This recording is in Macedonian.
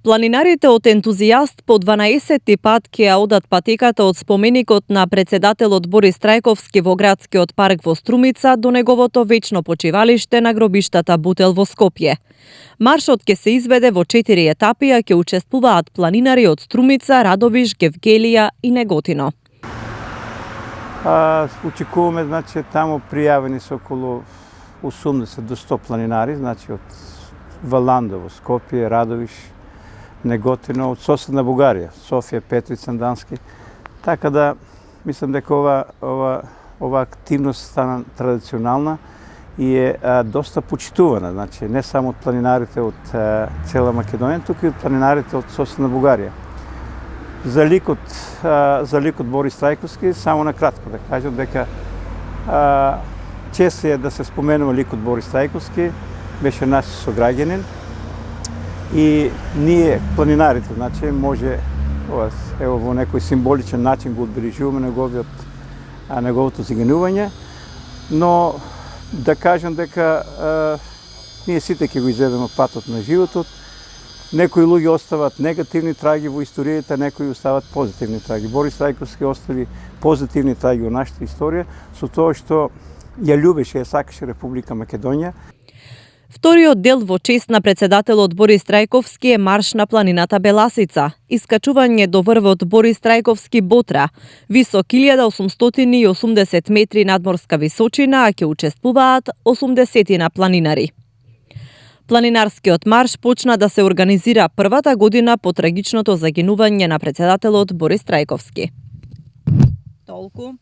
Планинарите од ентузијаст по 12 пат ќе ја одат патеката од споменикот на председателот Борис Трајковски во градскиот парк во Струмица до неговото вечно почивалиште на гробиштата Бутел во Скопје. Маршот ќе се изведе во 4 етапи, а ќе учествуваат планинари од Струмица, Радовиш, Гевгелија и Неготино. Очекуваме, значи, таму пријавени се околу 80 до 100 планинари, значи од Валандово, Скопје, Радовиш, Неготино, од соседна Бугарија, Софија, Петрич, Сандански. Така да, мислам дека ова активност стана традиционална и е доста почитувана, значи не само од планинарите од цела Македонија, туку и од планинарите од соседна Бугарија. За ликот Борис Трајковски, само на кратко да кажам дека чест е да се споменува ликот Борис Трајковски, беше наш сограѓанин и ние планинарите, значи може ево во некој символичен начин го одбележуваме неговото загинување, но да кажам дека ние сите ќе го изедеме патот на животот. Некои луѓе остават негативни траги во историјата, некои остават позитивни траги. Борис Трајковски остави позитивни траги во нашата историја со тоа што ја љубеше, ја сакаше Република Македонија. Вториот дел во чест на председателот Борис Трајковски е марш на планината Беласица, искачување до врвот Борис Трајковски Ботра, висок 1880 метри надморска височина, а ќе учествуваат 80 планинари. Планинарскиот марш почна да се организира првата година по трагичното загинување на председателот Борис Трајковски. Толку.